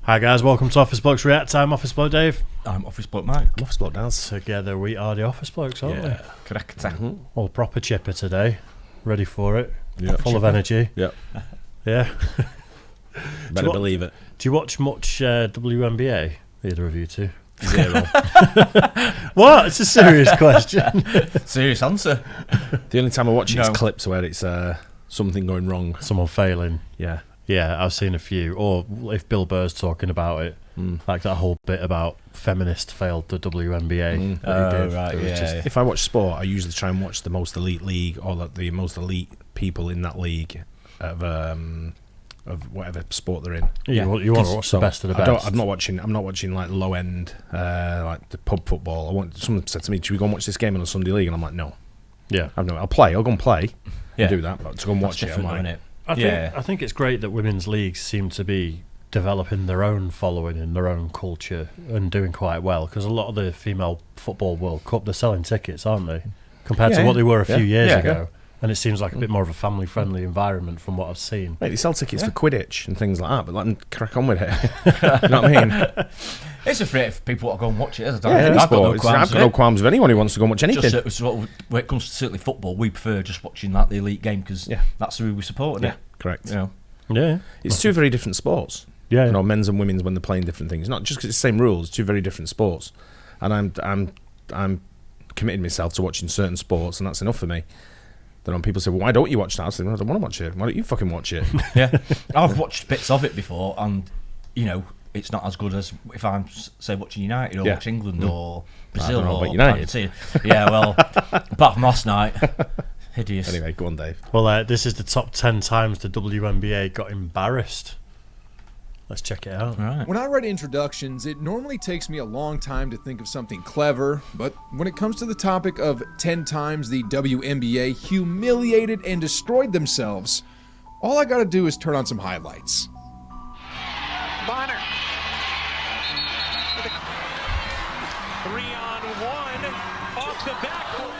Hi guys, welcome to Office Blokes React. I'm Office Bloke Dave. I'm Office Bloke Mike. I'm Office Bloke Daz. Together we are the Office Blokes, aren't we? Correct. All proper chipper today. Ready for it. Yep. Full of energy. Yep. Yeah. Better believe it. Do you watch much WNBA? Either of you two? Zero. What? It's a serious question. Serious answer. The only time I watch it is No. clips where it's something going wrong. Someone failing. Yeah. Yeah, I've seen a few. Or if Bill Burr's talking about it, like that whole bit about feminist failed the WNBA. that he did. Right, It was yeah. just- If I watch sport, I usually try and watch the most elite league or the most elite people in that league of whatever sport they're in. You want to watch the best of the best. I'm not watching like low end like the pub football. Someone said to me, "Should we go and watch this game on a Sunday league?" And I'm like, "No, Yeah. I'll go and play Yeah. and do that, but to go and watch That's it, I'm different, like, isn't it? I think it's great that women's leagues seem to be developing their own following in their own culture and doing quite well, because a lot of the female football World Cup, they're selling tickets, aren't they, compared to Yeah, what they were a few years yeah. ago. And it seems like a bit more of a family-friendly environment from what I've seen. Mate, they sell tickets for Quidditch and things like that, but let them crack on with it. You know what I mean? It's a free if people want to go and watch it. I've got no qualms with anyone who wants to go and watch anything. Just, when it comes to certainly football, we prefer just watching like the elite game because that's who we support. Yeah, correct. You know. Yeah. It's two very different sports. Yeah. You know, men's and women's when they're playing different things. Not just because it's the same rules, two very different sports. And I'm committed myself to watching certain sports, and that's enough for me. Then when people say, "Well, why don't you watch that?" I say, "Well, I don't want to watch it. Why don't you fucking watch it?" Yeah, I've watched bits of it before, and you know, it's not as good as if I'm say watching United or watch England or Brazil don't know or about United. Argentina. Yeah, well, apart from last night, hideous. Anyway, go on, Dave. Well, this is the top 10 times the WNBA got embarrassed. Let's check it out. Right. When I write introductions, it normally takes me a long time to think of something clever, but when it comes to the topic of 10 times the WNBA humiliated and destroyed themselves, all I gotta do is turn on some highlights. Bonner. 3-on-1 off the backboard.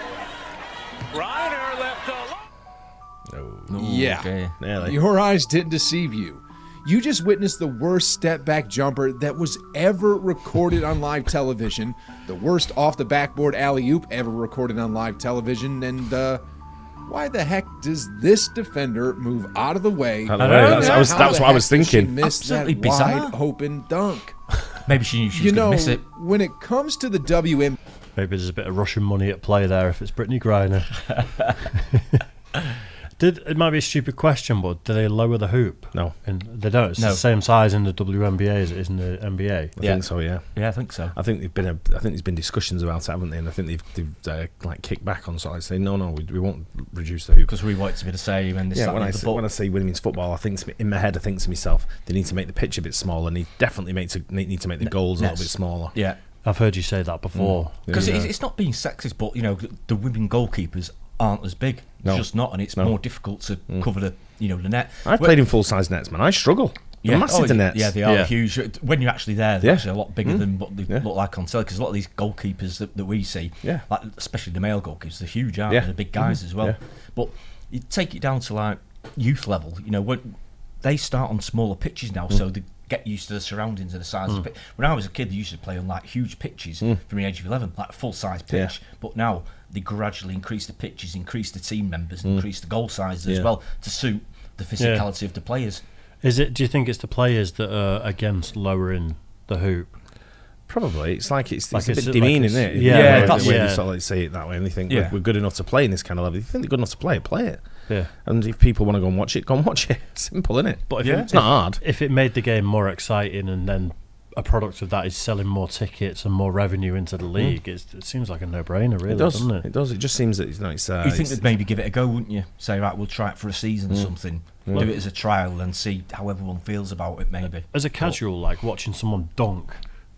Reiner left alone. No. Yeah, Okay. Nearly. your eyes didn't deceive you. You just witnessed the worst step-back jumper that was ever recorded on live television, the worst off-the-backboard alley-oop ever recorded on live television, and why the heck does this defender move out of the way? I don't know. That's How what the I was heck did she thinking. miss Absolutely that bizarre. wide-open dunk? Maybe she knew she was You going know, to miss it. when it comes to the WNBA, Maybe there's a bit of Russian money at play there if it's Brittany Griner. It might be a stupid question, but do they lower the hoop? No. And they don't. It's No. the same size in the WNBA as it is in the NBA. I think so, yeah. Yeah, I think so. I think there's been discussions about it, haven't they? And I think they've like kicked back on sort of saying, no, we won't reduce the hoop. Because we want it to be the same. And this, Yeah, that, when and I the say, other, when I say women's football, I think in my head I think to myself, they need to make the pitch a bit smaller, and they definitely need to make the goals a little bit smaller. yeah. I've heard you say that before. Because Yeah. it's not being sexist, but you know the women goalkeepers aren't as big. No. It's just not, and it's more difficult to cover the the net. I've played in full size nets, man. I struggle. They're massive, the nets. Yeah, they are Yeah. huge. When you're actually there, they're actually a lot bigger than what they Yeah. look like on telly. Because a lot of these goalkeepers that we see, Yeah. like especially the male goalkeepers, they're huge, aren't Yeah. they? They're big guys as well. Yeah. But you take it down to like youth level. You know, when they start on smaller pitches now, so they get used to the surroundings and the size of the pitch. When I was a kid, they used to play on like huge pitches from the age of 11, like a full size pitch. Yeah. But now they gradually increase the pitches, increase the team members, and increase the goal sizes as well to suit the physicality of the players. Do you think it's the players that are against lowering the hoop? Probably. It's like it's Like a it's- bit demeaning, like isn't it's- it? yeah, The that's- way yeah. they sort of like say it that way, and they think Yeah. we're good enough to play in this kind of level. If you think they're good enough to play it. Yeah. And if people want to go and watch it. Simple, isn't it? But it's not hard. If it made the game more exciting and then a product of that is selling more tickets and more revenue into the league, it seems like a no-brainer, really, It does. doesn't it? It does. It just seems that it's You think they'd maybe give it a go, wouldn't you? Say, right, we'll try it for a season or something. Do it as a trial and see how everyone feels about it, maybe. As a casual, like watching someone dunk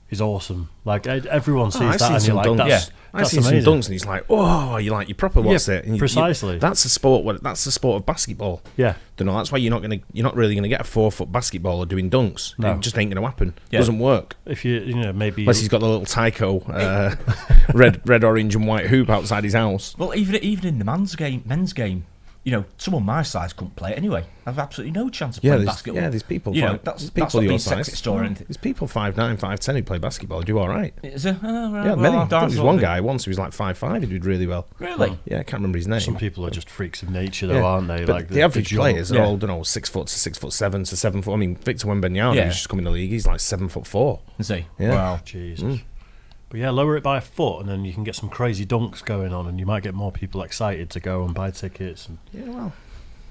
is awesome. Like everyone sees I've that, seen and you're some like, dunks. that's, I've that's seen amazing. some dunks, and he's like, "Oh, you proper what's it?" And precisely. That's the sport. That's the sport of basketball. Yeah. Don't know. That's why you're not really gonna get a 4-foot basketballer doing dunks. No. It just ain't gonna happen. Yeah. Doesn't work. If maybe Unless he's got the little Tyco red, orange, and white hoop outside his house. Well, even in the men's game, someone my size couldn't play it anyway. I've absolutely no chance of playing basketball. Yeah, there's people. That's there's not people being your size. sexist or anything. There's people 5'9", 5'10" who play basketball who do all right. Is it? Oh, right. Yeah, well, many. I I think there was thought one it- guy once who was like 5'5", he did really well. Really? Yeah, I can't remember his name. Some people are just freaks of nature, though, aren't they? But Like the average jump. players are Yeah. all, 6 foot to 6'7" to 7 foot. I mean, Victor Wembanyama, Yeah. who's just come in the league, he's like 7'4". Is he? Yeah. Wow. Jesus. But yeah, lower it by a foot, and then you can get some crazy dunks going on, and you might get more people excited to go and buy tickets. And Yeah, well,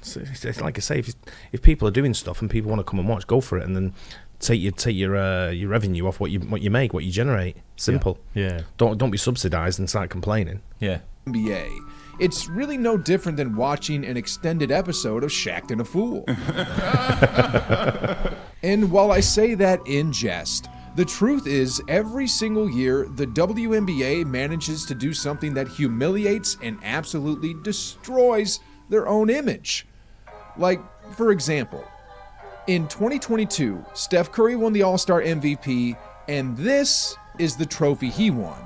it's like I say, if people are doing stuff and people want to come and watch, go for it, and then take your revenue off what you make, what you generate. Simple. yeah, Don't be subsidised and start complaining. Yeah. NBA. It's really no different than watching an extended episode of Shacked and a Fool. And while I say that in jest, the truth is every single year the WNBA manages to do something that humiliates and absolutely destroys their own image. Like, for example, in 2022, Steph Curry won the All-Star MVP, and this is the trophy he won.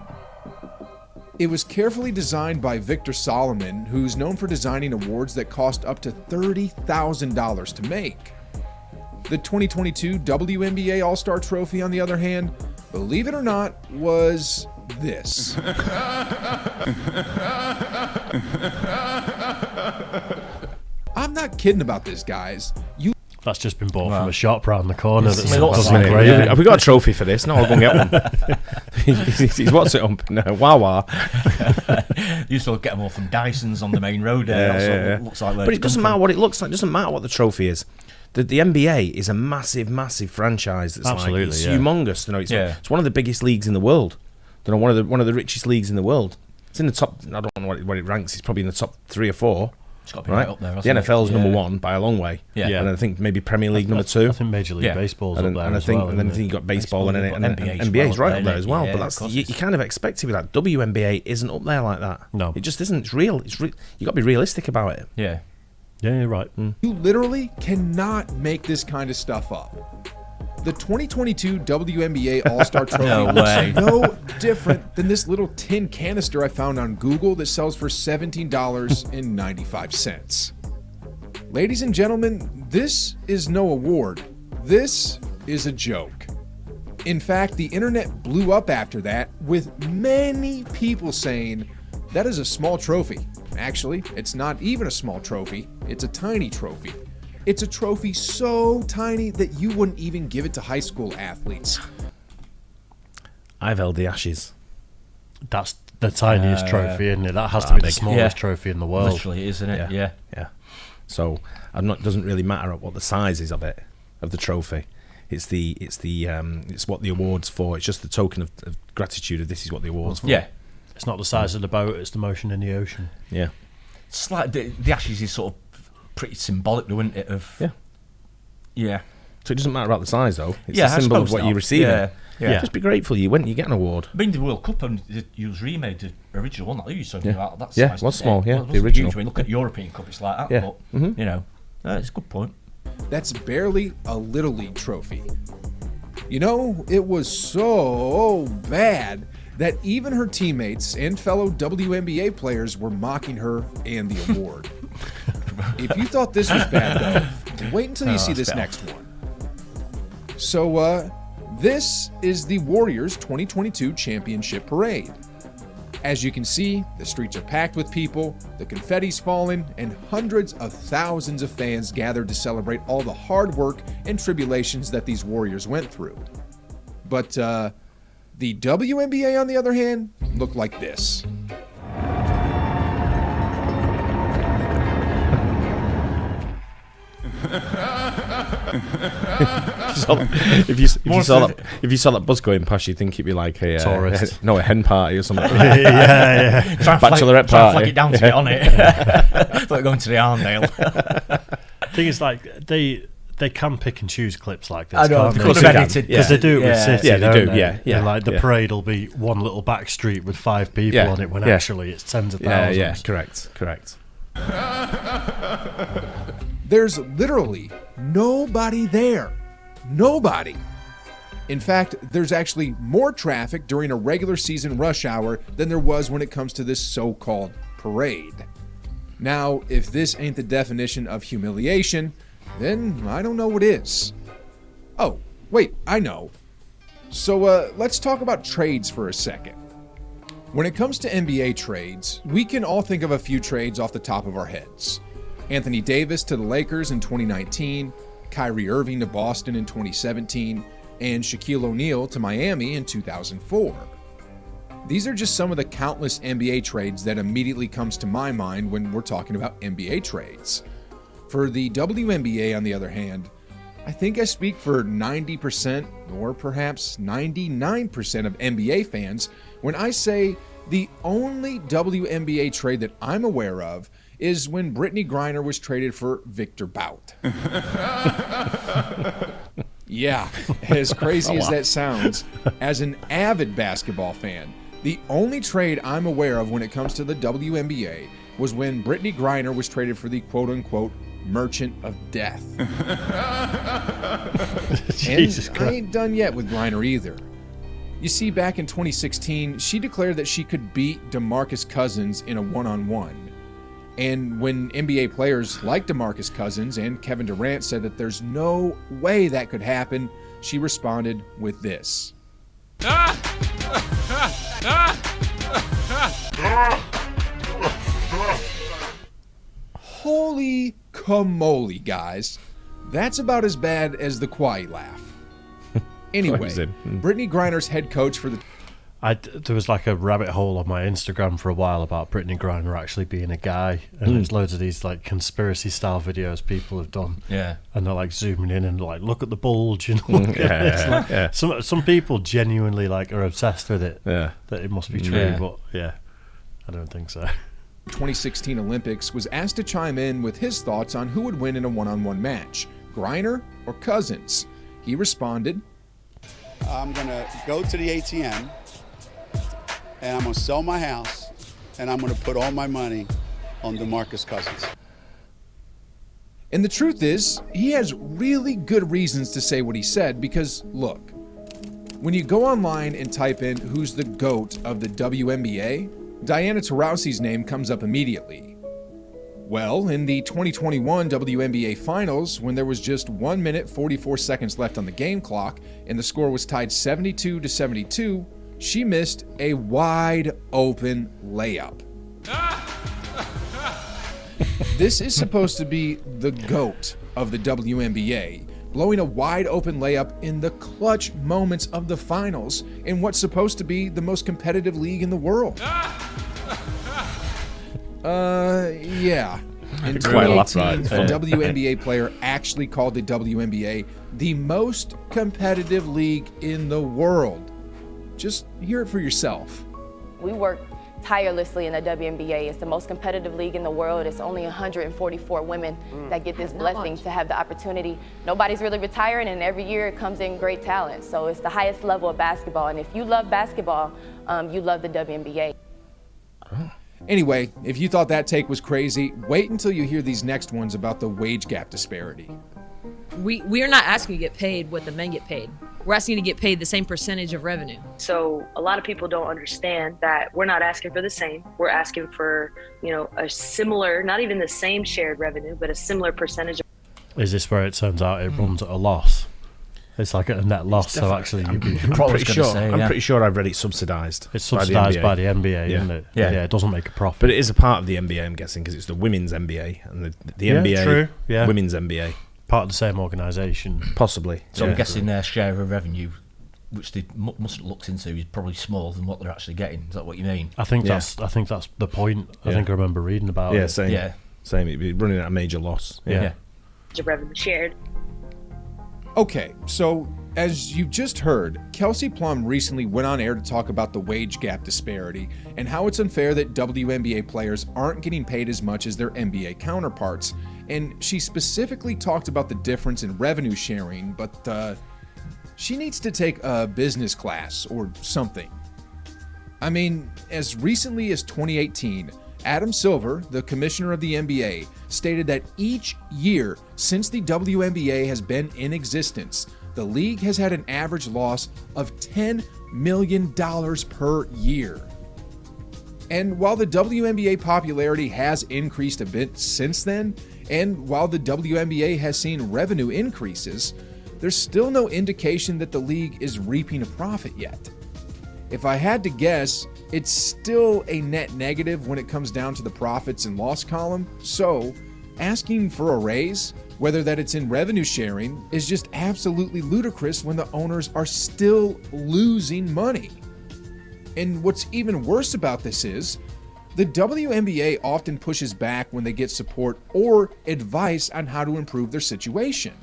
It was carefully designed by Victor Solomon, who's known for designing awards that cost up to $30,000 to make. The 2022 WNBA All-Star Trophy, on the other hand, believe it or not, was this. I'm not kidding about this, guys. that's just been bought from a shop round the corner. That's it looks doesn't like it, engrave yeah. it. Have we got a trophy for this? No, I'll go and get one. He's what's it on? No, Wawa. You used to get them all from Dyson's on the main road there. Yeah, That's what yeah, yeah. it looks like. where But it's it doesn't come matter from. what it looks like. It doesn't matter what the trophy is. The NBA is a massive, massive franchise. That's Absolutely, it's yeah. humongous. It's one of the biggest leagues in the world. One of the richest leagues in the world. It's in the top. I don't know what it ranks. It's probably in the top 3 or 4. It's got to be right up there. The hasn't it? NFL's number Yeah. 1 by a long way. Yeah. And I think maybe Premier League number 2. I think Major League Yeah. Baseball's And up then, there as well. and then I isn't think it? you've got baseball and Baseball, NBA's NBA's right well up there up as there, well. yeah, But of that's course you it is. kind of expect it with that. WNBA isn't up there like that. No. It just isn't. It's real. You got to be realistic about it. Yeah. Yeah, you're right. You literally cannot make this kind of stuff up. The 2022 WNBA All-Star Trophy No way. looks no different than this little tin canister I found on Google that sells for $17.95. Ladies and gentlemen, this is no award. This is a joke. In fact, the internet blew up after that, with many people saying, that is a small trophy. Actually, it's not even a small trophy, it's a tiny trophy. It's a trophy so tiny that you wouldn't even give it to high school athletes. I've held the Ashes. That's the tiniest trophy, isn't it? That has to be the big. smallest Yeah. trophy in the world. Literally, isn't it? Yeah. Yeah. So doesn't really matter what the size is of it, of the trophy. It's what the award's for. It's just the token of gratitude of this is what the award's for. Yeah. It's not the size of the boat; it's the motion in the ocean. Yeah. It's like the Ashes is sort of pretty symbolic, though, isn't it? Of Yeah. Yeah. So it doesn't matter about the size though. It's Yeah, a I symbol of suppose what not. you're receiving. Yeah. Yeah. Just be grateful you get an award. I mean, the World Cup, and you was remade the original one that you was talking about. That Yeah, size. it was small, yeah, It the wasn't original. huge. When you look at the European Cup, it's like that. Yeah. But, it's a good point. That's barely a Little League trophy. You know, it was so bad that even her teammates and fellow WNBA players were mocking her and the award. If you thought this was bad, though, wait until you see this better. next one. So, this is the Warriors 2022 Championship Parade. As you can see, the streets are packed with people, the confetti's falling, and hundreds of thousands of fans gathered to celebrate all the hard work and tribulations that these Warriors went through. But the WNBA, on the other hand, looked like this. If you saw that bus going past, you'd think it'd be like a Tourist. a hen party or something. yeah. Bachelorette Try and flag party. it down to get on it. Like going to the Arndale. Thing is, like they can pick and choose clips like this. I know, can't they they? could have edited. Because they do it with City, Yeah, they don't do, they? yeah, yeah, And like the yeah. parade will be one little back street with 5 people Yeah, on it, when yeah. actually it's tens of Yeah, thousands. yeah, correct. There's literally nobody there. Nobody. In fact, there's actually more traffic during a regular season rush hour than there was when it comes to this so-called parade. Now, if this ain't the definition of humiliation, then I don't know what is. Oh, wait, I know. So let's talk about trades for a second. When it comes to NBA trades, we can all think of a few trades off the top of our heads. Anthony Davis to the Lakers in 2019, Kyrie Irving to Boston in 2017, and Shaquille O'Neal to Miami in 2004. These are just some of the countless NBA trades that immediately comes to my mind when we're talking about NBA trades. For the WNBA, on the other hand, I think I speak for 90% or perhaps 99% of NBA fans when I say the only WNBA trade that I'm aware of is when Brittany Griner was traded for Victor Bout. Yeah, as crazy as that sounds, as an avid basketball fan, the only trade I'm aware of when it comes to the WNBA was when Brittany Griner was traded for the quote-unquote Merchant of Death. Jesus And Christ. I ain't done yet with Griner either. You see, back in 2016, she declared that she could beat DeMarcus Cousins in a one-on-one. And when NBA players like DeMarcus Cousins and Kevin Durant said that there's no way that could happen, she responded with this. Holy camole, guys. That's about as bad as the quiet laugh. Anyway, Brittany Griner's head coach for the... There was like a rabbit hole on my Instagram for a while about Brittany Griner actually being a guy, and there's loads of these like conspiracy style videos people have done. Yeah. And they're like zooming in and like, look at the bulge and look at this. Like, some people genuinely like are obsessed with it. Yeah. That it must be true, Yeah. but yeah, I don't think so. 2016 Olympics was asked to chime in with his thoughts on who would win in a one-on-one match, Griner or Cousins. He responded, I'm going to go to the ATM and I'm going to sell my house and I'm going to put all my money on DeMarcus Cousins. and the truth is, he has really good reasons to say what he said because, look, when you go online and type in who's the GOAT of the WNBA, Diana Taurasi's name comes up immediately. Well, in the 2021 WNBA Finals, when there was just 1 minute 44 seconds left on the game clock and the score was tied 72-72, she missed a wide open layup. This is supposed to be the GOAT of the WNBA, blowing a wide open layup in the clutch moments of the finals in what's supposed to be the most competitive league in the world. Yeah. In Quite a lot, 2018, right? a WNBA player actually called the WNBA the most competitive league in the world. Just hear it for yourself. We work tirelessly in the WNBA. It's the most competitive league in the world. It's only 144 women that get this blessing to have the opportunity. Nobody's really retiring, and every year it comes in great talent. So it's the highest level of basketball. And if you love basketball, you love the WNBA. Anyway, if you thought that take was crazy, wait until you hear these next ones about the wage gap disparity. We are not asking to get paid what the men get paid. We're asking to get paid the same percentage of revenue. So a lot of people don't understand that we're not asking for the same. We're asking for, a similar, not even the same shared revenue, but a similar percentage. Is this where it turns out it runs at a loss? It's like at a net loss, so actually you'd be... I'm pretty sure I've read it subsidised. It's subsidised by the NBA, Yeah. isn't it? Yeah. It doesn't make a profit. But it is a part of the NBA, I'm guessing, because it's the women's NBA and the Yeah, NBA, true, yeah. women's NBA, Part of the same organisation. possibly. So Yeah. I'm guessing their share of revenue, which they must have looked into, is probably smaller than what they're actually getting. Is that what you mean? I think Yeah. that's the point. I Yeah. think I remember reading about Yeah, it. same. Yeah. Same. It'd be running at a major loss. Yeah. of revenue shared. Okay, so as you've just heard, Kelsey Plum recently went on air to talk about the wage gap disparity and how it's unfair that WNBA players aren't getting paid as much as their NBA counterparts. And she specifically talked about the difference in revenue sharing, but she needs to take a business class or something. I mean, as recently as 2018, Adam Silver, the commissioner of the NBA, stated that each year since the WNBA has been in existence, the league has had an average loss of $10 million per year. And while the WNBA popularity has increased a bit since then, and while the WNBA has seen revenue increases, there's still no indication that the league is reaping a profit yet. If I had to guess, it's still a net negative when it comes down to the profits and loss column, so asking for a raise, whether that it's in revenue sharing, is just absolutely ludicrous when the owners are still losing money. And what's even worse about this is, the WNBA often pushes back when they get support or advice on how to improve their situation.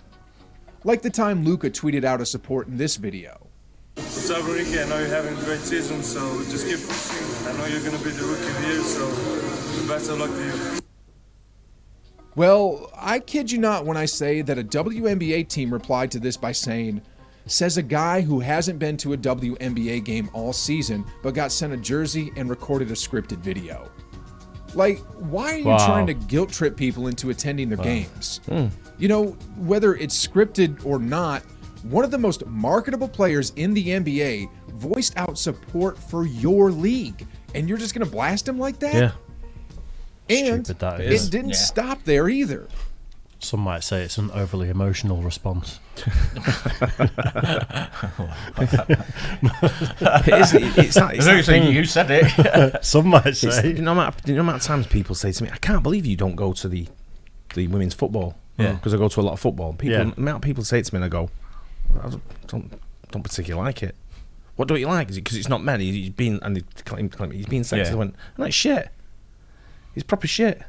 Like the time Luka tweeted out a support in this video. What's up, Ricky? I know you're having a great season, so just keep pushing. I know you're going to be the rookie of the year, so best of luck to you. Well, I kid you not when I say that a WNBA team replied to this by saying, says a guy who hasn't been to a WNBA game all season, but got sent a jersey and recorded a scripted video. Like, why are you trying to guilt trip people into attending their games? You know, whether it's scripted or not, one of the most marketable players in the NBA voiced out support for your league, and you're just going to blast him like that? Yeah. And it didn't stop there either. Some might say it's an overly emotional response. It's that thing. You said it. Some might say. You know the amount of times people say to me, I can't believe you don't go to the women's football. Because I go to a lot of football. The amount of people say it to me and I go, I don't particularly like it. What don't you like? Is it because it's not men? He's being sexist. I went, I'm like, shit. It's proper shit.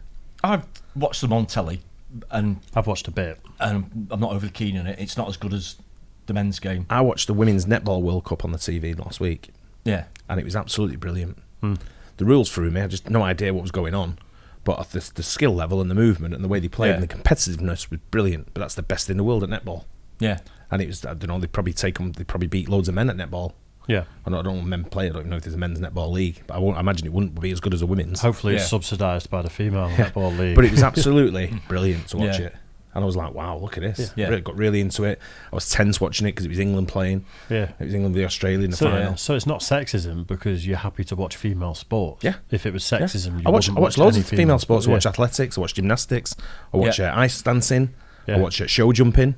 I've watched them on telly, and I've watched a bit, and I'm not overly keen on it. It's not as good as the men's game. I watched the Women's Netball World Cup on the TV last week. Yeah. And it was absolutely brilliant. The rules threw me. I had just no idea what was going on. But the skill level and the movement and the way they played and the competitiveness was brilliant. But that's the best in the world at netball. Yeah. And it was, I don't know, they probably beat loads of men at netball. Yeah. I don't know when men play. I don't even know if there's a men's netball league. But I imagine it wouldn't be as good as a women's. Hopefully it's subsidised by the female netball league. But it was absolutely brilliant to watch it. And I was like, wow, look at this. Yeah. Really got really into it. I was tense watching it because it was England playing. Yeah. It was England v Australia in the final. So it's not sexism because you're happy to watch female sports. Yeah. If it was sexism, you I watch wouldn't loads any of female sports. I Yeah. watch athletics. I watch gymnastics. I watch ice dancing. I watch show jumping.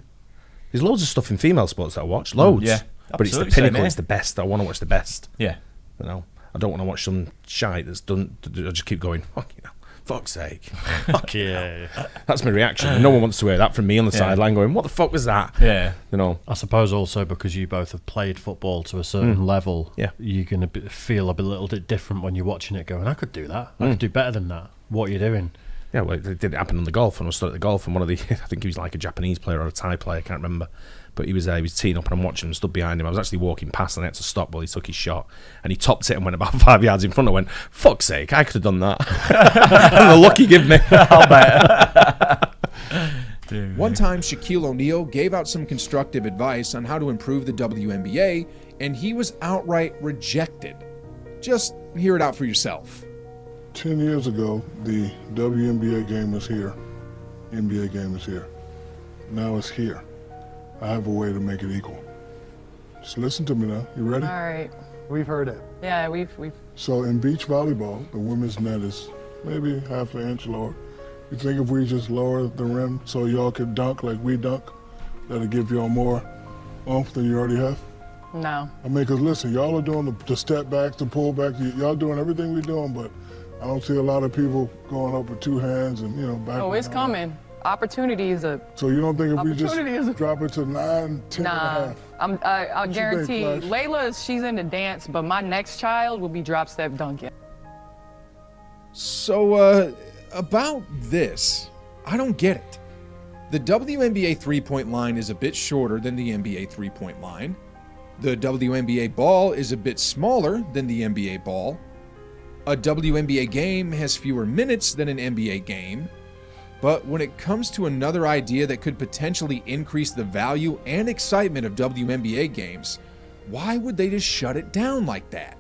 There's loads of stuff in female sports that I watch. Loads. Yeah. But it's the pinnacle. It's the best. I want to watch the best. Yeah. You know, I don't want to watch some shite that's done. I just keep going, fuck's sake. Fuck yeah. That's my reaction. And no one wants to hear that from me on the sideline going, what the fuck was that? Yeah. You know. I suppose also because you both have played football to a certain level, you're going to feel a little bit different when you're watching it going, I could do that. I could do better than that. What are you doing? Yeah, well, it did happen on the golf, and I was stood at the golf, and one of the, I think he was like a Japanese player or a Thai player, I can't remember, but he was teeing up, and I'm watching him, stood behind him. I was actually walking past, and I had to stop while he took his shot, and he topped it and went about 5 yards in front. I went, fuck's sake, I could have done that. And the look he gave me. I'll bet. One time, Shaquille O'Neal gave out some constructive advice on how to improve the WNBA, and he was outright rejected. Just hear it out for yourself. 10 years ago, the WNBA game was here. NBA game is here. Now it's here. I have a way to make it equal. Just listen to me now. You ready? All right. We've heard it. Yeah, we've. So in beach volleyball, the women's net is maybe half an inch lower. You think if we just lower the rim so y'all could dunk like we dunk, that'll give y'all more oomph than you already have? No. I mean, because listen, y'all are doing the step back, the pull back. Y'all doing everything we're doing, but I don't see a lot of people going up with two hands and, back. Oh, it's coming. Opportunity is a... So you don't think if we just drop it to 9, 10 Nah, and a half? I guarantee. Flash? Layla, she's into dance, but my next child will be drop step dunking. So, about this, I don't get it. The WNBA three-point line is a bit shorter than the NBA three-point line. The WNBA ball is a bit smaller than the NBA ball. A WNBA game has fewer minutes than an NBA game. But when it comes to another idea that could potentially increase the value and excitement of WNBA games, why would they just shut it down like that?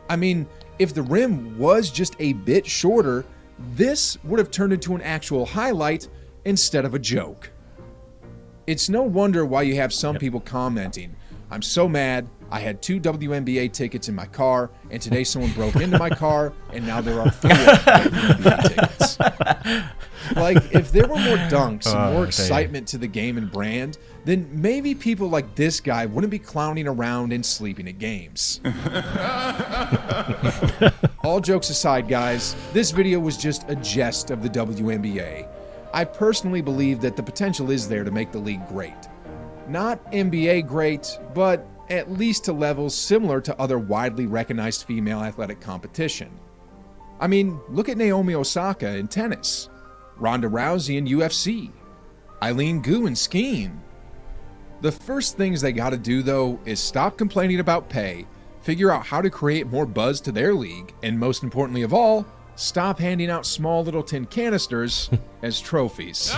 I mean, if the rim was just a bit shorter, this would have turned into an actual highlight instead of a joke. It's no wonder why you have some people commenting, I'm so mad. I had 2 WNBA tickets in my car, and today someone broke into my car, and now there are 4 WNBA tickets. Like, if there were more dunks and more excitement to the game and brand, then maybe people like this guy wouldn't be clowning around and sleeping at games. All jokes aside, guys, this video was just a jest of the WNBA. I personally believe that the potential is there to make the league great. Not NBA great, but at least to levels similar to other widely recognized female athletic competition. I mean, look at Naomi Osaka in tennis, Ronda Rousey in UFC, Eileen Gu in skiing. The first things they gotta do, though, is stop complaining about pay, figure out how to create more buzz to their league, and most importantly of all, stop handing out small little tin canisters as trophies.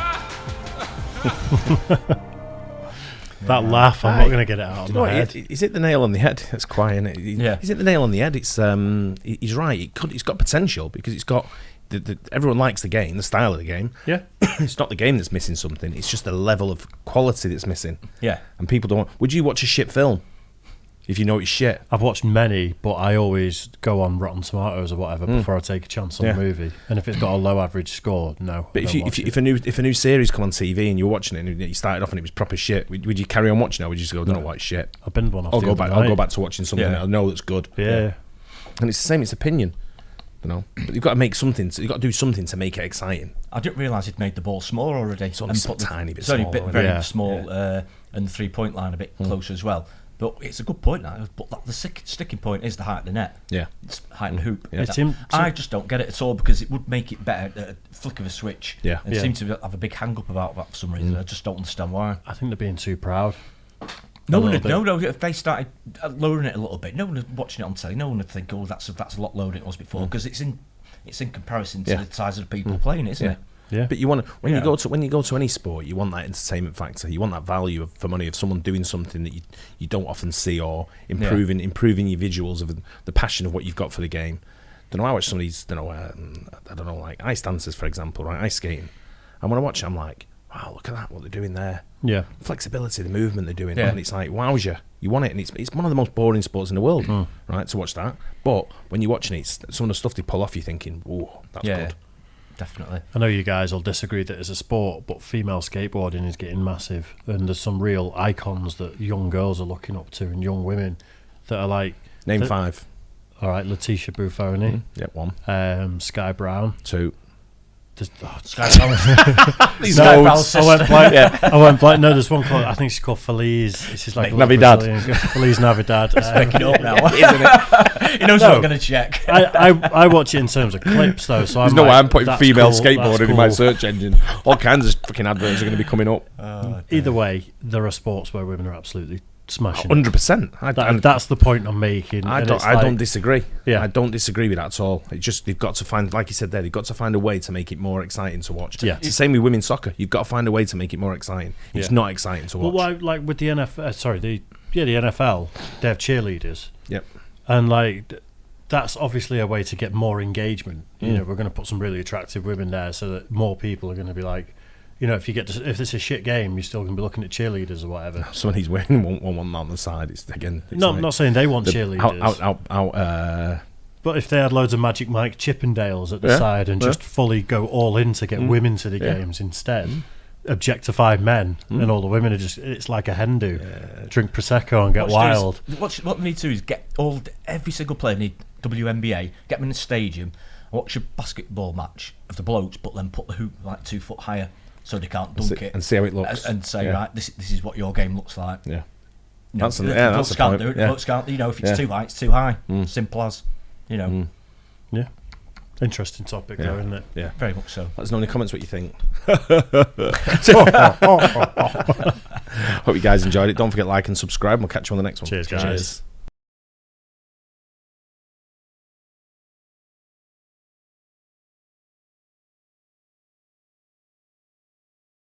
That laugh, I'm not going to get it out of my head. Is it the nail on the head? That's quiet, isn't it? Yeah. Is it the nail on the head? It's he's right. It's got potential because it's got everyone likes the game, the style of the game. Yeah. It's not the game that's missing something. It's just the level of quality that's missing. Yeah. And people don't. Would you watch a shit film if you know it's shit? I've watched many, but I always go on Rotten Tomatoes or whatever before I take a chance on a movie. And if it's got a low average score, no. But if a new series come on TV and you're watching it and you started off and it was proper shit, would you carry on watching it? Or would you just go, I don't know why it's shit? I've been one off. I'll go back to watching something that I know that's good. Yeah. And it's the same. It's opinion. You know, but you've got to make something. You've got to do something to make it exciting. I didn't realise he'd made the ball smaller already. It's only a tiny bit smaller. It's only very small, and the 3-point line a bit closer as well. But it's a good point now. But the sticking point is the height of the net. Yeah, it's height of the hoop. Yeah. I just don't get it at all because it would make it better at a flick of a switch. Yeah, and seem to have a big hang up about that for some reason. I just don't understand why. I think they're being too proud. No. If they started lowering it a little bit, no one would watching it on telly. No one would think, "Oh, that's a lot lower than it was before," because it's in comparison to the size of the people playing it, isn't it? Yeah. But you want to when you go to any sport, you want that entertainment factor. You want that value for money of someone doing something that you don't often see, or improving your visuals of the passion of what you've got for the game. I watch some of these, like ice dancers, for example, right? Ice skating. And when I watch it, I'm like, wow, look at that, what they're doing there. Yeah. Flexibility, the movement they're doing. And it's like, wowza, you want it. And it's one of the most boring sports in the world, right, to watch that. But when you're watching it, some of the stuff they pull off, you're thinking, whoa, that's good. Definitely. I know you guys will disagree that it's a sport, but female skateboarding is getting massive. And there's some real icons that young girls are looking up to and young women that are like... Name 5. All right, Letitia Buffoni. Yep, 1. Sky Brown. 2. Sky Brown. I went blank. No, there's one called, I think she's called Feliz. She's like Navidad. Feliz Navidad. It's picking up now, isn't it? He knows what I'm going to check. I watch it in terms of clips, though. So there's no way I'm putting female skateboarding in my search engine. All kinds of fucking adverts are going to be coming up. Either way, there are sports where women are absolutely smashing. 100%. That's the point I'm making. I don't disagree. Yeah, I don't disagree with that at all. It's just they've got to find, like you said there, they've got to find a way to make it more exciting to watch. Yeah. It's the same with women's soccer. You've got to find a way to make it more exciting. It's not exciting to watch. Well, like with the NFL, the NFL, they have cheerleaders. Yep. And like that's obviously a way to get more engagement. You know, we're going to put some really attractive women there so that more people are going to be like, you know, if it's a shit game, you're still going to be looking at cheerleaders or whatever. Someone who's wearing one on the side. I'm not saying they want cheerleaders. But if they had loads of Magic Mike Chippendales at the side and just fully go all in to get women to the games instead, objectify men, and all the women are just, it's like a hen do. Drink Prosecco and get wild. What we need to do is get every single player in the WNBA, get them in the stadium, watch a basketball match of the blokes, but then put the hoop like 2 foot higher, so they can't dunk it, and see how it looks, and say right, this is what your game looks like. Yeah, that's the point. Blokes can't, you know, if it's too high, it's too high. Simple as, you know. Yeah. Interesting topic, though, isn't it? Yeah, very much so. Let us know in the comments what you think. Hope you guys enjoyed it. Don't forget to like and subscribe. We'll catch you on the next one. Cheers, guys.